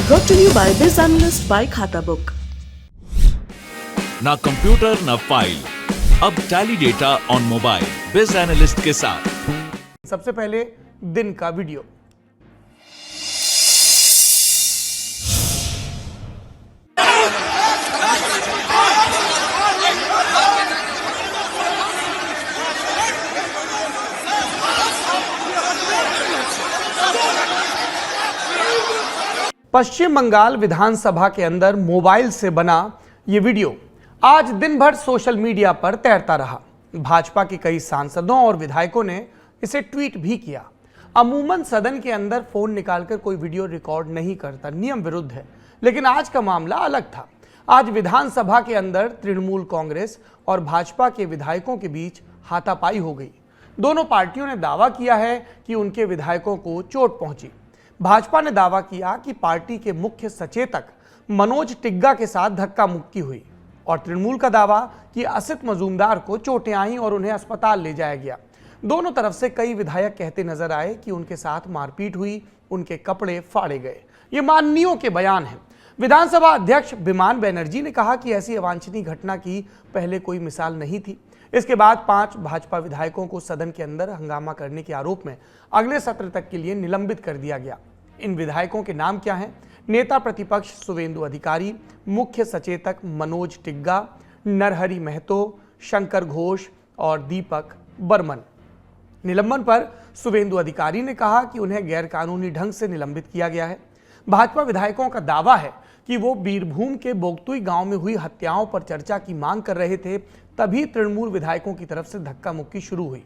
Brought to you by Biz Analyst by खाता book. ना computer ना फाइल, अब टैली डेटा ऑन मोबाइल बिज एनालिस्ट के साथ। सबसे पहले दिन का वीडियो। पश्चिम बंगाल विधानसभा के अंदर मोबाइल से बना ये वीडियो आज दिन भर सोशल मीडिया पर तैरता रहा। भाजपा के कई सांसदों और विधायकों ने इसे ट्वीट भी किया। अमूमन सदन के अंदर फोन निकालकर कोई वीडियो रिकॉर्ड नहीं करता, नियम विरुद्ध है, लेकिन आज का मामला अलग था। आज विधानसभा के अंदर तृणमूल कांग्रेस और भाजपा के विधायकों के बीच हाथापाई हो गई। दोनों पार्टियों ने दावा किया है कि उनके विधायकों को चोट पहुंची। भाजपा ने दावा किया कि पार्टी के मुख्य सचेतक मनोज टिग्गा के साथ धक्का मुक्की हुई और तृणमूल का दावा कि असित मजूमदार को चोटें आईं और उन्हें अस्पताल ले जाया गया। दोनों तरफ से कई विधायक कहते नजर आए कि उनके साथ मारपीट हुई, उनके कपड़े फाड़े गए। ये माननीयों के बयान हैं। विधानसभा अध्यक्ष बिमान बनर्जी ने कहा कि ऐसी अवांछनीय घटना की पहले कोई मिसाल नहीं थी। इसके बाद 5 भाजपा विधायकों को सदन के अंदर हंगामा करने के आरोप में अगले सत्र तक के लिए निलंबित कर दिया गया। इन विधायकों के नाम क्या हैं? नेता प्रतिपक्ष शुवेंदु अधिकारी, मुख्य सचेतक मनोज टिग्गा, नरहरि महतो, शंकर घोष और दीपक बर्मन। निलंबन पर शुवेंदु अधिकारी ने कहा कि उन्हें गैरकानूनी ढंग से निलंबित किया गया है। भाजपा विधायकों का दावा है कि वो बीरभूम के बोगतुई गांव में हुई हत्याओं पर चर्चा की मांग कर रहे थे, तभी तृणमूल विधायकों की तरफ से धक्का मुक्की शुरू हुई।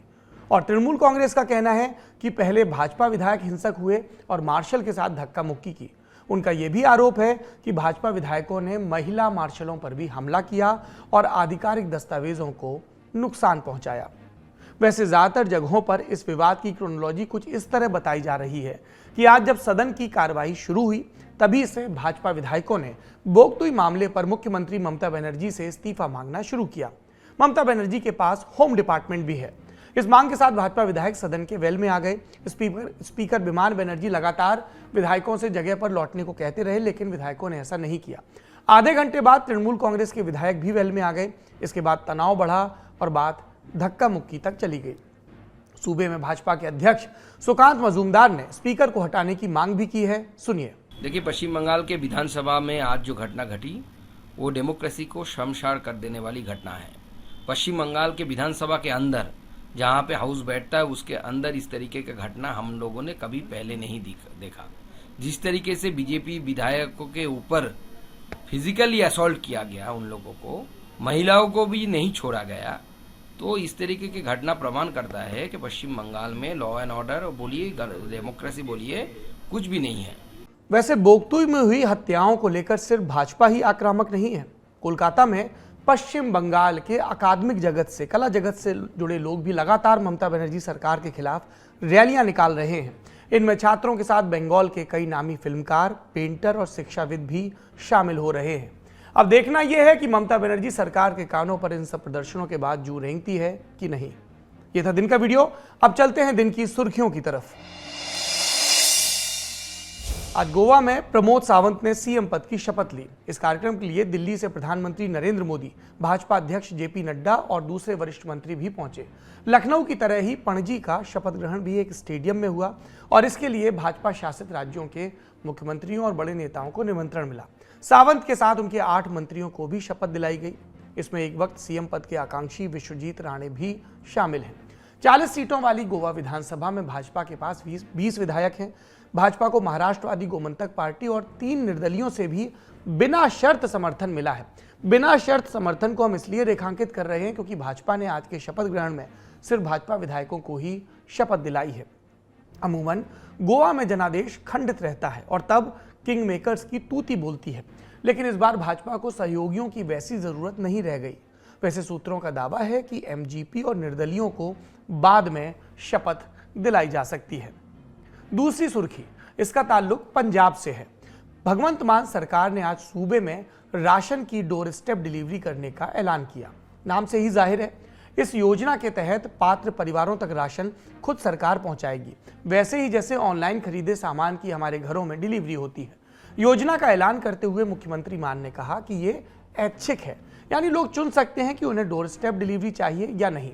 और तृणमूल कांग्रेस का कहना है कि पहले भाजपा विधायक हिंसक हुए और मार्शल के साथ धक्का मुक्की की। उनका यह भी आरोप है कि भाजपा विधायकों ने महिला मार्शलों पर भी हमला किया और आधिकारिक दस्तावेजों को नुकसान पहुंचाया। वैसे ज्यादातर जगहों पर इस विवाद की क्रोनोलॉजी कुछ इस तरह बताई जा रही है कि आज जब सदन की कार्रवाई शुरू हुई, तभी से भाजपा विधायकों ने बोगतुई मामले पर मुख्यमंत्री ममता बनर्जी से इस्तीफा मांगना शुरू किया। ममता बनर्जी के पास होम डिपार्टमेंट भी है। इस मांग के साथ भाजपा विधायक सदन के वेल में आ गए। स्पीकर बिमान बनर्जी लगातार विधायकों से जगह पर लौटने को कहते रहे, लेकिन विधायकों ने ऐसा नहीं किया। आधे घंटे बाद तृणमूल कांग्रेस के विधायक भी वेल में आ गए। इसके बाद तनाव बढ़ा और बात धक्का मुक्की तक चली गई। सूबे में भाजपा के अध्यक्ष सुकांत मजूमदार ने स्पीकर को हटाने की मांग भी की है। सुनिए। देखिए, पश्चिम बंगाल के विधानसभा में आज जो घटना घटी वो डेमोक्रेसी को शर्मसार कर देने वाली घटना है। पश्चिम बंगाल के विधानसभा के अंदर जहां पे हाउस बैठता है, उसके अंदर इस तरीके का घटना हम लोगों ने कभी पहले नहीं देखा। जिस तरीके से बीजेपी विधायकों के ऊपर फिजिकली असॉल्ट किया गया, उन लोगों को, महिलाओं को भी नहीं छोड़ा गया, तो इस तरीके की घटना प्रमाण करता है कि पश्चिम बंगाल में लॉ एंड ऑर्डर बोलिए, डेमोक्रेसी बोलिए, कुछ भी नहीं है। वैसे बोगतुई में हुई हत्याओं को लेकर सिर्फ भाजपा ही आक्रामक नहीं है। कोलकाता में पश्चिम बंगाल के अकादमिक जगत से, कला जगत से जुड़े लोग भी लगातार ममता बनर्जी सरकार के खिलाफ रैलियां निकाल रहे हैं। इनमें छात्रों के साथ बंगाल के कई नामी फिल्मकार, पेंटर और शिक्षाविद भी शामिल हो रहे हैं। अब देखना यह है कि ममता बनर्जी सरकार के कानों पर इन सब प्रदर्शनों के बाद जू रेंगती है कि नहीं। यह था दिन का वीडियो। अब चलते हैं दिन की सुर्खियों की तरफ। आज गोवा में प्रमोद सावंत ने सीएम पद की शपथ ली। इस कार्यक्रम के लिए दिल्ली से प्रधानमंत्री नरेंद्र मोदी, भाजपा अध्यक्ष जेपी नड्डा और दूसरे वरिष्ठ मंत्री भी पहुंचे। लखनऊ की तरह ही पणजी का शपथ ग्रहण भी एक स्टेडियम में हुआ और इसके लिए भाजपा शासित राज्यों के मुख्यमंत्रियों और बड़े नेताओं को निमंत्रण मिला। सावंत के साथ उनके 8 मंत्रियों को भी शपथ दिलाई गई। इसमें एक वक्त सीएम पद के आकांक्षी विश्वजीत राणे भी शामिल हैं। 40 सीटों वाली गोवा विधानसभा में भाजपा के पास 20 विधायक हैं। भाजपा को महाराष्ट्रवादी गोमंतक पार्टी और 3 निर्दलियों से भी बिना शर्त समर्थन मिला है। बिना शर्त समर्थन को हम इसलिए रेखांकित कर रहे हैं क्योंकि भाजपा ने आज के शपथ ग्रहण में सिर्फ भाजपा विधायकों को ही शपथ दिलाई है। अमूमन गोवा में जनादेश खंडित रहता है और तब किंग मेकर्स की तूती बोलती है, लेकिन इस बार भाजपा को सहयोगियों की वैसी जरूरत नहीं रह गई। वैसे सूत्रों का दावा है कि एमजीपी और निर्दलियों को बाद में शपथ दिलाई जा सकती है। दूसरी सुर्खी, इसका ताल्लुक पंजाब से है। भगवंत मान सरकार ने आज सूबे में राशन की डोर स्टेप डिलीवरी करने का ऐलान किया। नाम से ही जाहिर है, इस योजना के तहत पात्र परिवारों तक राशन खुद सरकार पहुंचाएगी, वैसे ही जैसे ऑनलाइन खरीदे सामान की हमारे घरों में डिलीवरी होती है। योजना का ऐलान करते हुए मुख्यमंत्री मान ने कहा कि ये ऐच्छिक है, यानी लोग चुन सकते हैं कि उन्हें डोर स्टेप डिलीवरी चाहिए या नहीं।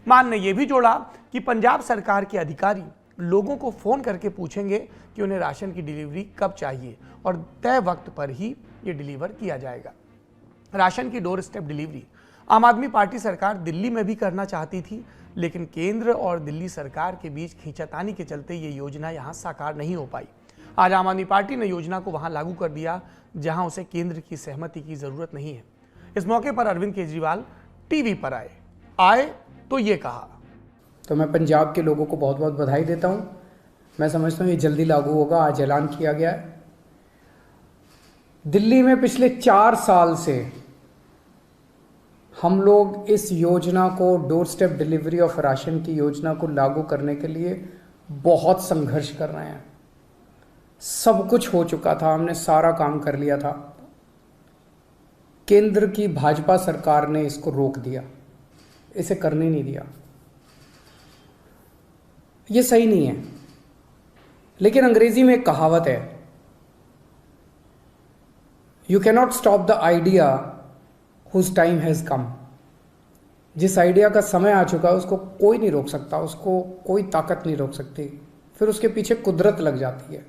मान ने यह भी जोड़ा कि पंजाब सरकार के अधिकारी लोगों को फोन करके पूछेंगे कि उन्हें राशन की डिलीवरी कब चाहिए और तय वक्त पर ही ये डिलीवर किया जाएगा। राशन की डोर स्टेप डिलीवरी आम आदमी पार्टी सरकार दिल्ली में भी करना चाहती थी, लेकिन केंद्र और दिल्ली सरकार के बीच खींचातानी के चलते ये योजना यहां साकार नहीं हो पाई। आज आम आदमी पार्टी ने योजना को वहां लागू कर दिया जहां उसे केंद्र की सहमति की जरूरत नहीं है। इस मौके पर अरविंद केजरीवाल टीवी पर आए तो ये कहा। तो मैं पंजाब के लोगों को बहुत बहुत बधाई देता हूं। मैं समझता हूं ये जल्दी लागू होगा, आज ऐलान किया गया है। दिल्ली में पिछले 4 साल से हम लोग इस योजना को, door step delivery of ration की योजना को लागू करने के लिए बहुत संघर्ष कर रहे हैं। सब कुछ हो चुका था, हमने सारा काम कर लिया था। केंद्र की भाजपा सरकार ने इसको रोक दिया, इसे करने नहीं दिया। ये सही नहीं है। लेकिन अंग्रेजी में एक कहावत है, you cannot stop the idea whose time has come. जिस आइडिया का समय आ चुका है उसको कोई नहीं रोक सकता, उसको कोई ताकत नहीं रोक सकती, फिर उसके पीछे कुदरत लग जाती है।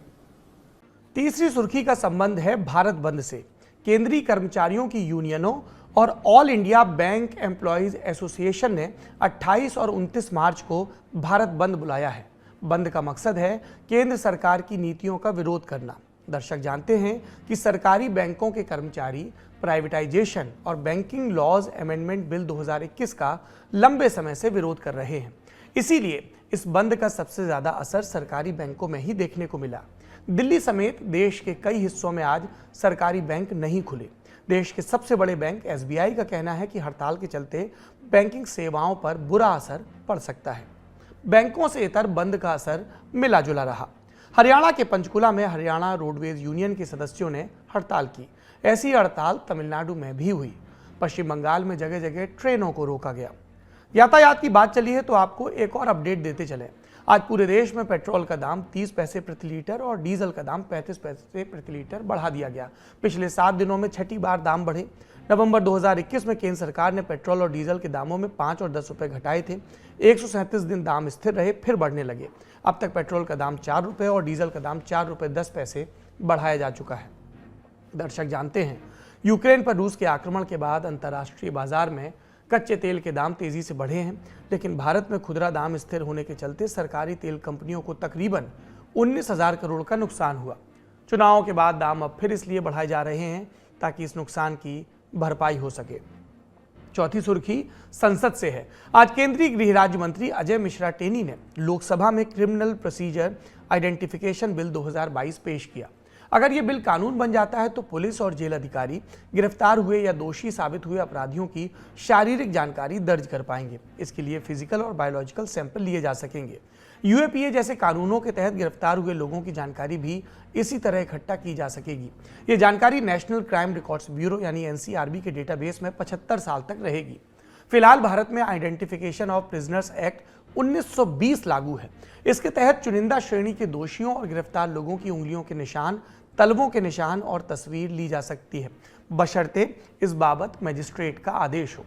तीसरी सुर्खी का संबंध है भारत बंद से। केंद्रीय कर्मचारियों की यूनियनों और all India bank employees association ने 28 और 29 मार्च को भारत बंद बुलाया है। बंद का मकसद है केंद्र सरकार की नीतियों का विरोध करना। दर्शक जानते हैं कि सरकारी बैंकों के कर्मचारी प्राइवेटाइजेशन और बैंकिंग लॉज अमेंडमेंट बिल 2021 का लंबे समय से विरोध कर रहे हैं। इसीलिए इस बंद का सबसे ज्यादा असर सरकारी बैंकों में ही देखने को मिला। दिल्ली समेत देश के कई हिस्सों में आज सरकारी बैंक नहीं खुले। देश के सबसे बड़े बैंक SBI का कहना है कि हड़ताल के चलते बैंकिंग सेवाओं पर बुरा असर पड़ सकता है। बैंकों से इतर बंद का असर मिला जुला रहा। हरियाणा के पंचकुला में हरियाणा रोडवेज यूनियन के सदस्यों ने हड़ताल की। ऐसी हड़ताल तमिलनाडु में भी हुई। पश्चिम बंगाल में जगह जगह ट्रेनों को रोका गया। यातायात की बात चली है तो आपको एक और अपडेट देते चले। आज पूरे देश में पेट्रोल का दाम 30 पैसे प्रति लीटर और डीजल का दाम 35 पैसे प्रति लीटर बढ़ा दिया गया। पिछले 7 दिनों में छठी बार दाम बढ़े। नवंबर 2021 में केंद्र सरकार ने पेट्रोल और डीजल के दामों में 5 और 10 रुपए घटाए थे। 137 दिन दाम स्थिर रहे, फिर बढ़ने लगे। अब तक पेट्रोल का दाम 4 रुपए और डीजल का दाम 4 रुपए 10 पैसे बढ़ाया जा चुका है। दर्शक जानते हैं, यूक्रेन पर रूस के आक्रमण के बाद अंतर्राष्ट्रीय बाजार में कच्चे तेल के दाम तेजी से बढ़े हैं, लेकिन भारत में खुदरा दाम स्थिर होने के चलते सरकारी तेल कंपनियों को तकरीबन 19,000 करोड़ का नुकसान हुआ। चुनावों के बाद दाम अब फिर इसलिए बढ़ाए जा रहे हैं ताकि इस नुकसान की भरपाई हो सके। चौथी सुर्खी संसद से है। आज केंद्रीय गृह राज्य मंत्री अजय मिश्रा टेनी ने लोकसभा में क्रिमिनल प्रोसीजर आइडेंटिफिकेशन बिल 2022 पेश किया। अगर ये बिल कानून बन जाता है तो पुलिस और जेल अधिकारी गिरफ्तार हुए या दोषी साबित हुए अपराधियों की शारीरिक जानकारी दर्ज कर पाएंगे। इसके लिए फिजिकल और बायोलॉजिकल सैंपल लिए जा सकेंगे। UAPA जैसे कानूनों के तहत गिरफ्तार हुए लोगों की जानकारी भी इसी तरह इकट्ठा की जा सकेगी। ये जानकारी नेशनल क्राइम रिकॉर्ड्स ब्यूरो यानी NCRB के डेटाबेस में 75 साल तक रहेगी। फिलहाल भारत में आइडेंटिफिकेशन ऑफ प्रिजनर्स एक्ट 1920 लागू है। इसके तहत चुनिंदा श्रेणी के दोषियों और गिरफ्तार लोगों की उंगलियों के निशान, तलवों के निशान और तस्वीर ली जा सकती है, बशर्ते इस बाबत मजिस्ट्रेट का आदेश हो।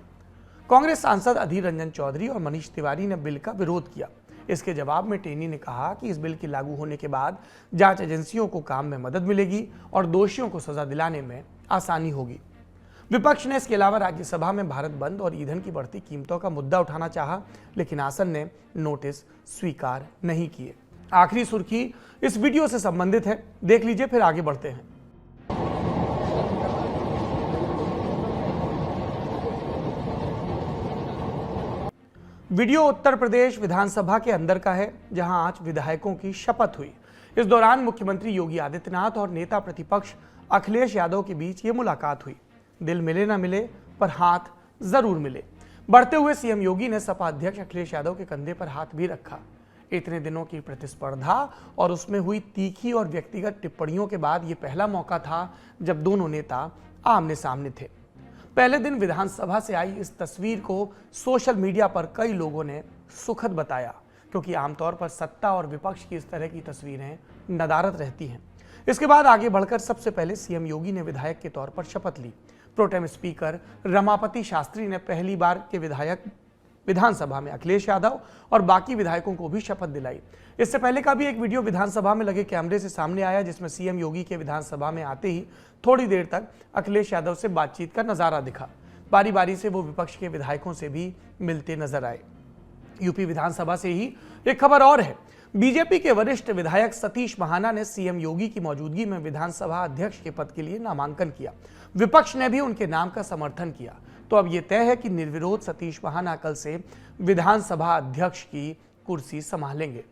कांग्रेस सांसद अधीर रंजन चौधरी और मनीष तिवारी ने बिल का विरोध किया। इसके जवाब में टेनी ने कहा कि इस बिल के लागू होने के बाद जांच एजेंसियों को काम में मदद मिलेगी और दोषियों को सजा दिलाने में आसानी होगी। विपक्ष ने इसके अलावा राज्यसभा में भारत बंद और ईंधन की बढ़ती कीमतों का मुद्दा उठाना चाहा, लेकिन आसन ने नोटिस स्वीकार नहीं किए। आखिरी सुर्खी इस वीडियो से संबंधित है, देख लीजिए फिर आगे बढ़ते हैं। वीडियो उत्तर प्रदेश विधानसभा के अंदर का है, जहां आज विधायकों की शपथ हुई। इस दौरान मुख्यमंत्री योगी आदित्यनाथ और नेता प्रतिपक्ष अखिलेश यादव के बीच ये मुलाकात हुई। दिल मिले ना मिले पर हाथ जरूर मिले। बढ़ते हुए सीएम योगी ने सपा अध्यक्ष अखिलेश यादव के कंधे पर हाथ भी रखा। इतने दिनों की प्रतिस्पर्धा और उसमें हुई तीखी और व्यक्तिगत टिप्पणियों के बाद ये पहला मौका था जब दोनों नेता आमने सामने थे। पहले दिन विधानसभा से आई इस तस्वीर को सोशल मीडिया पर कई लोगों ने सुखद बताया, क्योंकि आमतौर पर सत्ता और विपक्ष की इस तरह की तस्वीरें नदारद रहती हैं। इसके बाद आगे बढ़कर सबसे पहले सीएम योगी ने विधायक के तौर पर शपथ ली। प्रोटेम स्पीकर रमापति शास्त्री ने पहली बार के विधायक विधानसभा में अखिलेश यादव और बाकी विधायकों को भी शपथ दिलाई। इससे पहले का भी एक वीडियो विधानसभा में लगे कैमरे से सामने आया, जिसमें सीएम योगी के विधानसभा में आते ही थोड़ी देर तक अखिलेश यादव से बातचीत का नजारा दिखा। बारी बारी से वो विपक्ष के विधायकों से भी मिलते नजर आए। यूपी विधानसभा से ही एक खबर और है। बीजेपी के वरिष्ठ विधायक सतीश महाना ने सीएम योगी की मौजूदगी में विधानसभा अध्यक्ष के पद के लिए नामांकन किया। विपक्ष ने भी उनके नाम का समर्थन किया। तो अब यह तय है कि निर्विरोध सतीश महाना कल से विधानसभा अध्यक्ष की कुर्सी संभालेंगे।